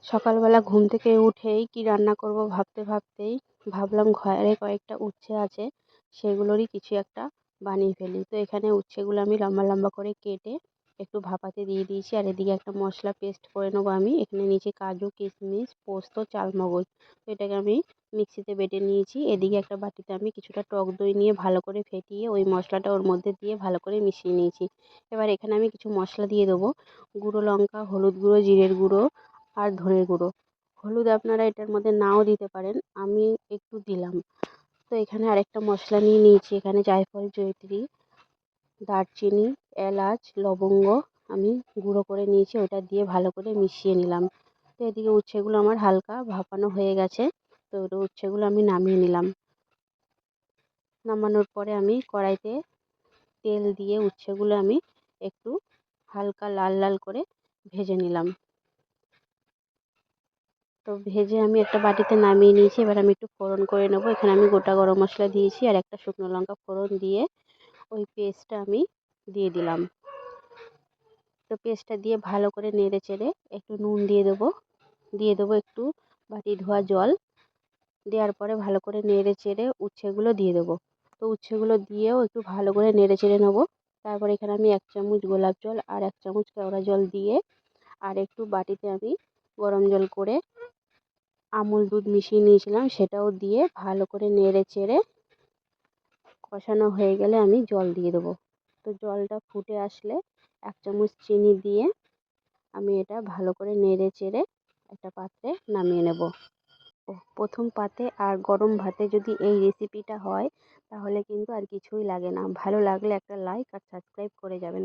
সকালবেলা ঘুম থেকে উঠেই কি রান্না করব ভাবতে ভাবতেই ভাবলাম ঘরে কয়েকটা উচ্ছে আছে, সেগুলোরই কিছু একটা বানিয়ে ফেলি। তো এখানে উচ্ছেগুলো আমি লম্বা লম্বা করে কেটে একটু ভাপাতে দিয়ে দিয়েছি, আর এদিকে একটা মশলা পেস্ট করে নেবো আমি। এখানে নিচে কাজু, কিশমিশ, পোস্ত, চালমগজ, তো এটাকে আমি মিক্সিতে বেটে নিয়েছি। এদিকে একটা বাটিতে আমি কিছুটা টক দই নিয়ে ভালো করে ফেটিয়ে ওই মশলাটা ওর মধ্যে দিয়ে ভালো করে মিশিয়ে নিয়েছি। এবার এখানে আমি কিছু মশলা দিয়ে দেবো: গুঁড়ো লঙ্কা, হলুদ গুঁড়ো, জিরের গুঁড়ো আর ধনের গুঁড়ো। হলুদ আপনারা এটার মধ্যে নাও দিতে পারেন, আমি একটু দিলাম। তো এখানে আরেকটা মশলা নিয়ে নিয়েছি, এখানে জায়ফল, জয়িত্রী, দারচিনি, এলাচ, লবঙ্গ আমি গুঁড়ো করে নিয়েছি, ওটা দিয়ে ভালো করে মিশিয়ে নিলাম। তো এদিকে উচ্ছেগুলো আমার হালকা ভাপানো হয়ে গেছে, তো উচ্ছেগুলো আমি নামিয়ে নিলাম। নামানোর পরে আমি কড়াইতে তেল দিয়ে উচ্ছেগুলো আমি একটু হালকা লাল লাল করে ভেজে নিলাম। তো ভেজে আমি একটা বাটিতে নামিয়ে নিয়েছি। এবার আমি একটু ফোড়ন করে নেবো। এখানে আমি গোটা গরম মশলা দিয়েছি আর একটা শুকনো লঙ্কা ফোড়ন দিয়ে ওই পেস্টটা আমি দিয়ে দিলাম। তো পেস্টটা দিয়ে ভালো করে নেড়ে চেড়ে একটু নুন দিয়ে দেবো একটু বাটি ধোয়া জল দেওয়ার পরে ভালো করে নেড়ে চেড়ে উচ্ছেগুলো দিয়ে দেবো। তো উচ্ছেগুলো দিয়েও একটু ভালো করে নেড়ে চেড়ে নেবো। তারপর এখানে আমি 1 চামচ গোলাপ জল আর 1 চামচ কেওড়া জল দিয়ে আর একটু বাটিতে আমি গরম জল করে আমুল দুধ মিশিয়ে নিয়েছিলাম, সেটাও দিয়ে ভালো করে নেড়ে চেড়ে কষানো হয়ে গেলে আমি জল দিয়ে দেবো। তো জলটা ফুটে আসলে 1 চামচ চিনি দিয়ে আমি এটা ভালো করে নেড়ে চেড়ে একটা পাত্রে নামিয়ে নেব। প্রথম পাতে আর গরম ভাতে যদি এই রেসিপিটা হয় তাহলে কিন্তু আর কিছুই লাগে না। ভালো লাগলে একটা লাইক আর সাবস্ক্রাইব করে যাবেন।